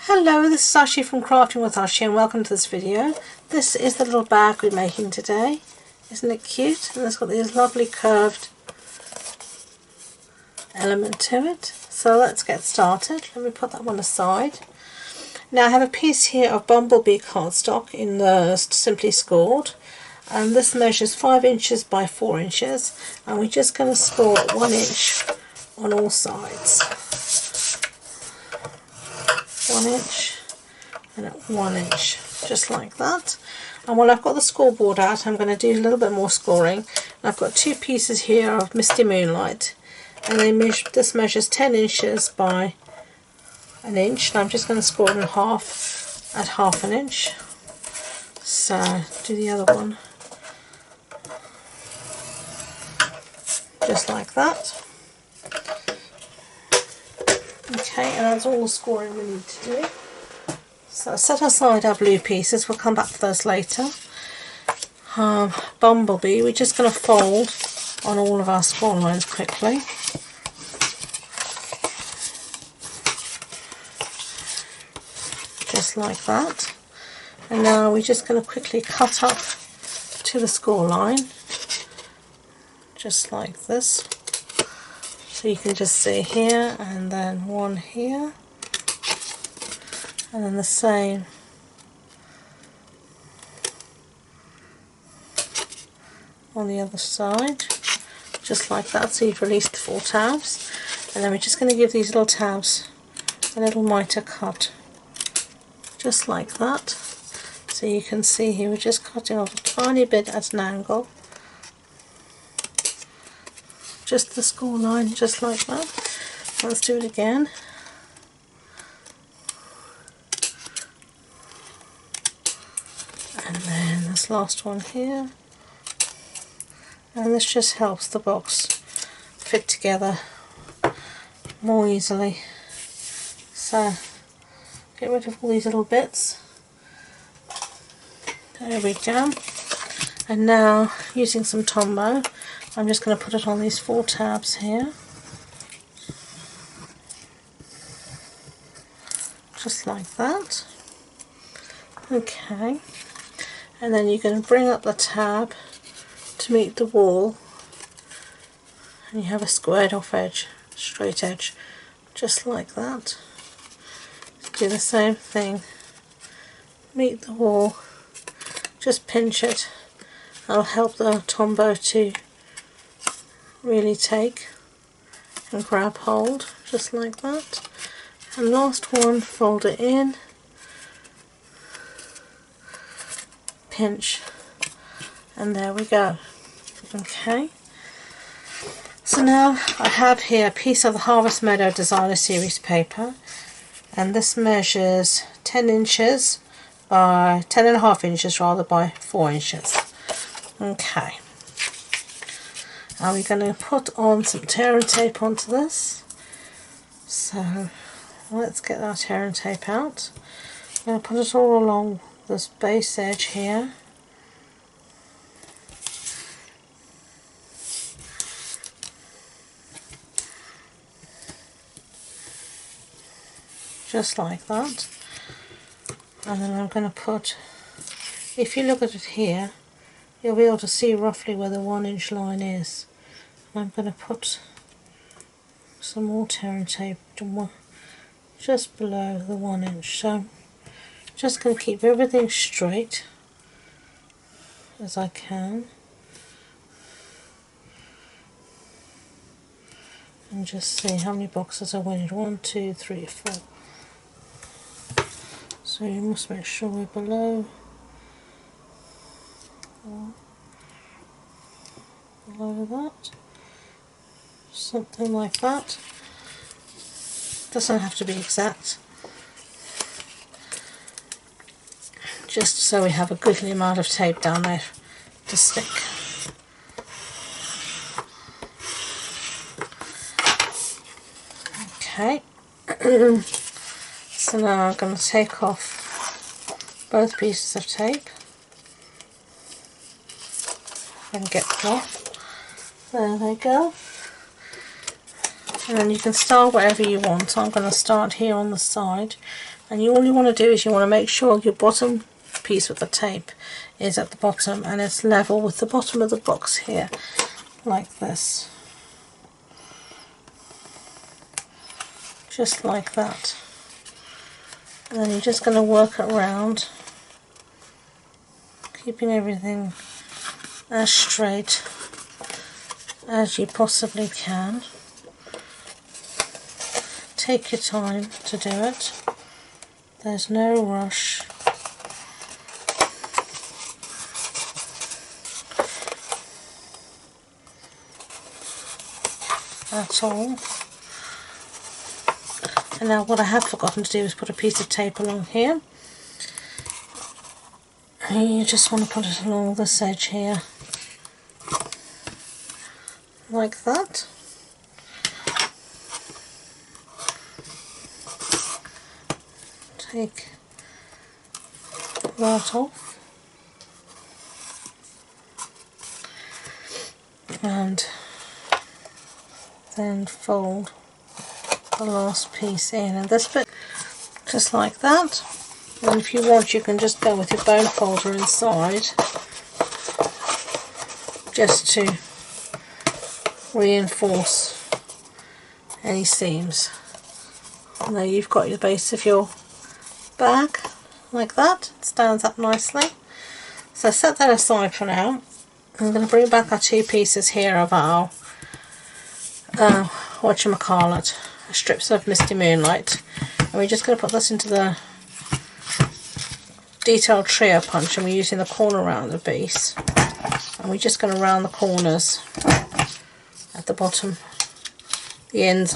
Hello, this is Ashee from Crafting with Ashee and welcome to this video. This is the little bag we're making today. Isn't it cute? And it's got this lovely curved element to it. So let's get started. Let me put that one aside. Now I have a piece here of bumblebee cardstock in the Simply Scored. And this measures 5 inches by 4 inches. And we're just going to score 1 inch on all sides. 1 inch and 1 inch, just like that. And while I've got the scoreboard out, I'm going to do a little bit more scoring. I've got 2 pieces here of Misty Moonlight, and this measures 10 inches by 1 inch, and I'm just going to score it in half at half an inch. So do the other one just like that. Okay, and that's all the scoring we need to do. So set aside our blue pieces, we'll come back to those later. Bumblebee, we're just going to fold on all of our score lines quickly. Just like that. And now we're just going to quickly cut up to the score line. Just like this. So you can just see here, and then one here, and then the same on the other side, just like that. So you've released the 4 tabs, and then we're just going to give these little tabs a little mitre cut, just like that. So you can see here we're just cutting off a tiny bit at an angle. Just the score line, just like that. Let's do it again. And then this last one here. And this just helps the box fit together more easily. So get rid of all these little bits. There we go. And now using some Tombow, I'm just going to put it on these 4 tabs here, just like that. Okay, and then you're going to bring up the tab to meet the wall, and you have a squared off edge, straight edge, just like that. Do the same thing, meet the wall, just pinch it. That'll help the Tombow to really take and grab hold, just like that. And last one, fold it in, pinch, and there we go. Okay, so now I have here a piece of the Harvest Meadow Designer Series paper, and this measures 10 inches by 10.5 inches rather by 4 inches. Okay. Now we're going to put on some tear and tape onto this. So let's get our tear and tape out. I'm going to put it all along this base edge here. Just like that. And then I'm going to put, if you look at it here, you'll be able to see roughly where the 1 inch line is. I'm going to put some more tear and tape just below the 1 inch. So just going to keep everything straight as I can, and just see how many boxes I wanted. 1, 2, 3, 4. So you must make sure we're below that, something like that. Doesn't have to be exact, just so we have a goodly amount of tape down there to stick. Okay. So now I'm going to take off both pieces of tape and get them off. There they go. And then you can start wherever you want. So I'm going to start here on the side, and all you want to do is you want to make sure your bottom piece with the tape is at the bottom and it's level with the bottom of the box here, like this, just like that. And then you're just going to work it around, keeping everything as straight as you possibly can. Take your time to do it. There's no rush. At all. And now what I have forgotten to do is put a piece of tape along here. And you just want to put it along this edge here, like that. Take that off, and then fold the last piece in, and this bit just like that. And if you want, you can just go with your bone folder inside just to reinforce any seams. And there you've got your base of your bag, like that. It stands up nicely. So set that aside for now. I'm going to bring back our two pieces here of our whatchamacallit, strips of Misty Moonlight, and we're just going to put this into the detailed trio punch, and we're using the corner round the base, and we're just going to round the corners at the bottom, the ends,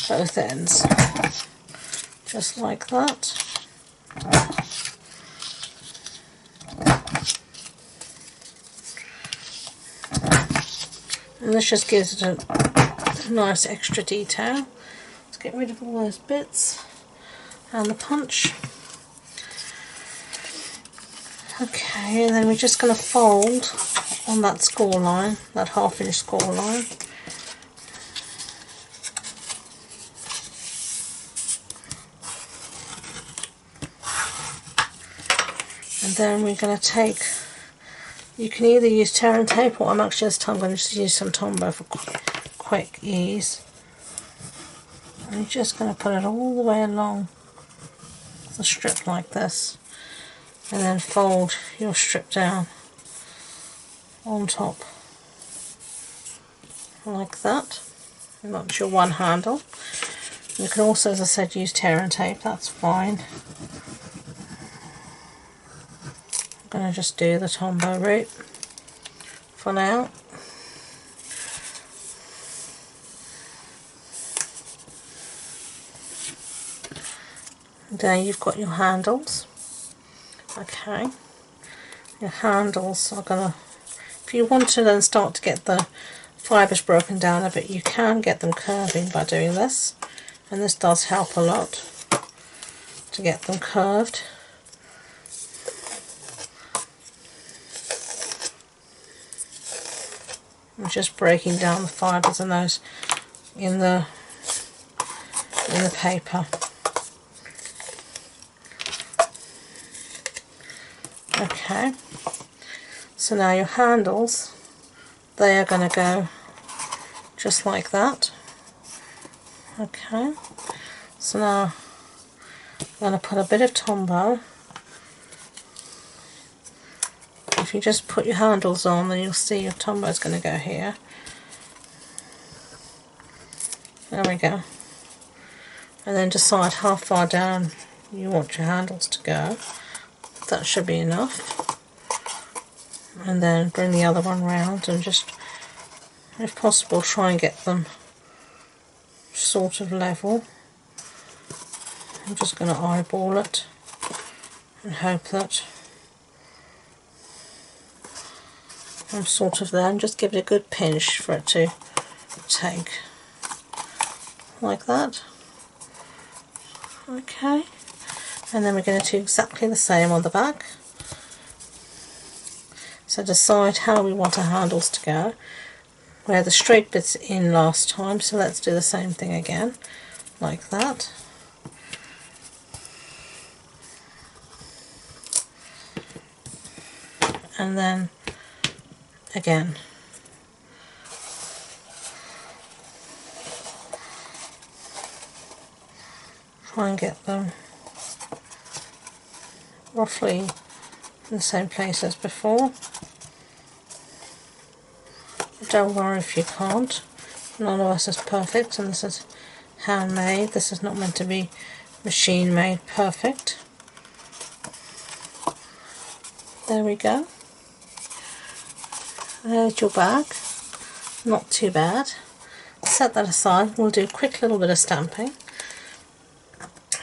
both ends, just like that. And this just gives it a nice extra detail. Let's get rid of all those bits and the punch. Okay, and then we're just going to fold on that score line, that half-inch score line. And then we're going to take, you can either use tear and tape, or I'm actually this time going to just use some Tombow for quick ease. And you're just going to put it all the way along the strip like this, and then fold your strip down on top like that. And that's your one handle. You can also, as I said, use tear and tape, that's fine. I'm going to just do the Tombow route for now. And there you've got your handles. Okay, your handles are going to, if you want to then start to get the fibres broken down a bit, you can get them curving by doing this, and this does help a lot to get them curved. I'm just breaking down the fibres in those in the paper. Okay, so now your handles, they are going to go just like that. Okay, so now I'm going to put a bit of Tombow. If you just put your handles on, then you'll see your Tombow is going to go here. There we go. And then decide how far down you want your handles to go. That should be enough. And then bring the other one round and just, if possible, try and get them sort of level. I'm just going to eyeball it and hope that I'm sort of there, and just give it a good pinch for it to take like that. Okay, and then we're going to do exactly the same on the back. So decide how we want our handles to go. where the straight bit's in last time, so let's do the same thing again, like that. And then again. Try and get them roughly in the same place as before. Don't worry if you can't. None of us is perfect, and this is handmade. This is not meant to be machine made perfect. There we go. There's your bag. Not too bad. Set that aside. We'll do a quick little bit of stamping.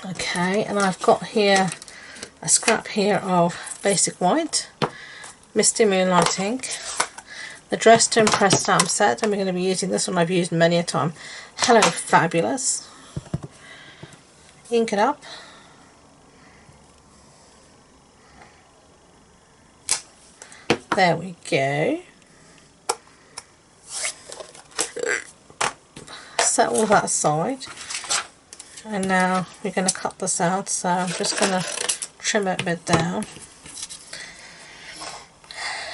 Okay, and I've got here a scrap here of basic white, Misty Moonlight ink, the Dress to Impress stamp set, and we're going to be using this one. I've used many a time. Hello Fabulous. Ink it up. There we go. Set all that aside. And now we're going to cut this out, so I'm just going to trim it a bit down.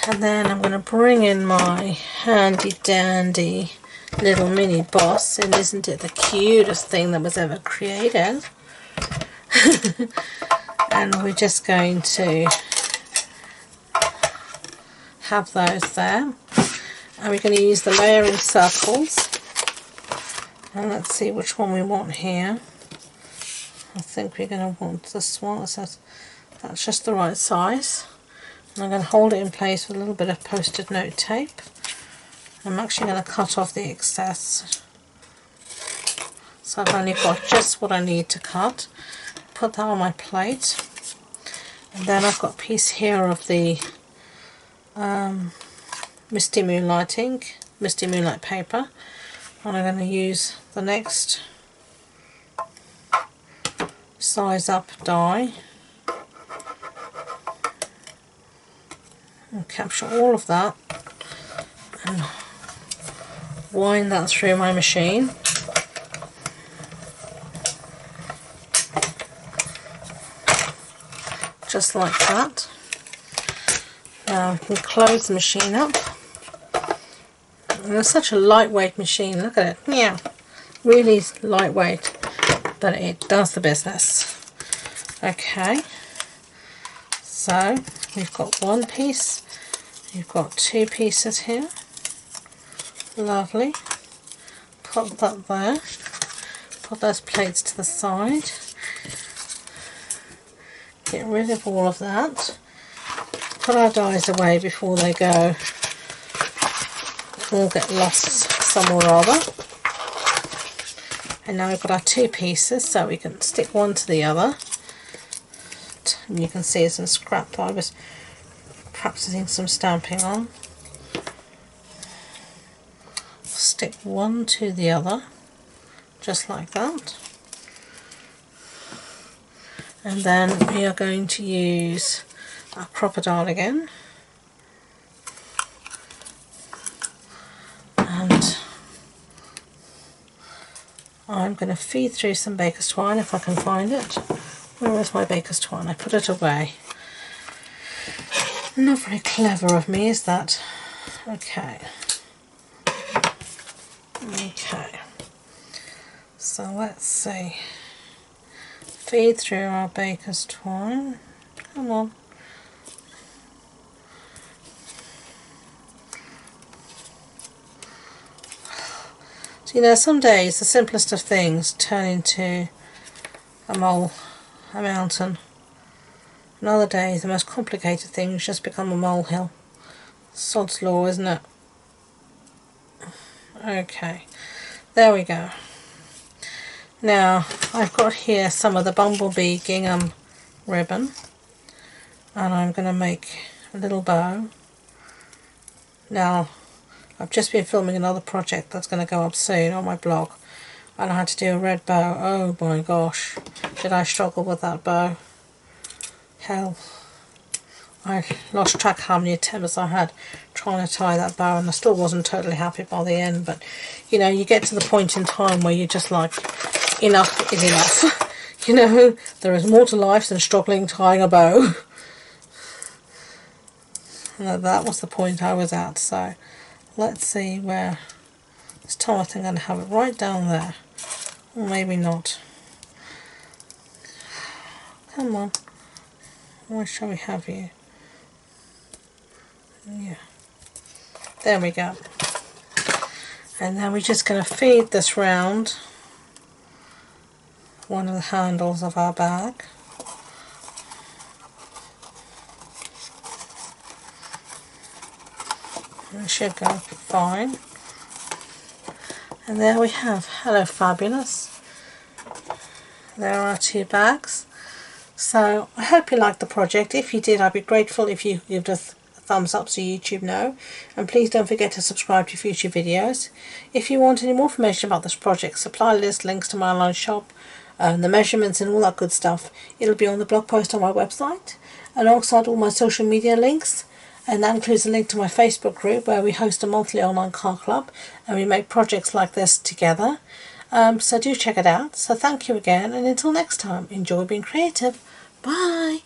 And then I'm going to bring in my handy dandy little mini boss, and isn't it the cutest thing that was ever created? And we're just going to have those there. And we're going to use the layering circles. And let's see which one we want here. I think we're going to want this one. That's just the right size. And I'm going to hold it in place with a little bit of post-it note tape. I'm actually going to cut off the excess. So I've only got just what I need to cut. Put that on my plate. And then I've got a piece here of the Misty Moonlight ink, Misty Moonlight paper. And I'm going to use the next size up die and capture all of that and wind that through my machine. Just like that. Now I can close the machine up. And it's such a lightweight machine, look at it. Yeah, really lightweight, but it does the business. Okay, so we've got one piece, we've got two pieces here. Lovely. Put that there. Put those plates to the side. Get rid of all of that. Put our dies away before they go. All get lost somewhere or other. And now we've got our two pieces, so we can stick one to the other. And you can see some scrap that I was practicing some stamping on. Stick one to the other, just like that. And then we are going to use our crocodile again. And I'm going to feed through some baker's twine if I can find it. Where is my baker's twine? I put it away. Not very clever of me, is that? Okay. Okay. So let's see. Feed through our baker's twine. Come on. So, you know, some days the simplest of things turn into a mountain. And other days the most complicated things just become a molehill. Sod's law, isn't it? Okay, there we go. Now I've got here some of the bumblebee gingham ribbon, and I'm going to make a little bow. Now I've just been filming another project that's going to go up soon on my blog, and I had to do a red bow. Oh my gosh, did I struggle with that bow. Hell, I lost track how many attempts I had trying to tie that bow, and I still wasn't totally happy by the end. But you know, you get to the point in time where you're just like, enough is enough. You know, there is more to life than struggling tying a bow. And that was the point I was at. So let's see where, this time I think I'm going to have it right down there, or maybe not. Come on, where shall we have you? Yeah, there we go. And then we're just going to feed this round one of the handles of our bag. It should go fine. And there we have, hello fabulous. There are our 2 bags. So I hope you liked the project. If you did, I'd be grateful if you give it a thumbs up so YouTube know, and please don't forget to subscribe to future videos. If you want any more information about this project, supply list, links to my online shop, the measurements and all that good stuff, it'll be on the blog post on my website, and alongside all my social media links, and that includes a link to my Facebook group where we host a monthly online card club and we make projects like this together. So do check it out. So thank you again, and until next time, enjoy being creative. Bye.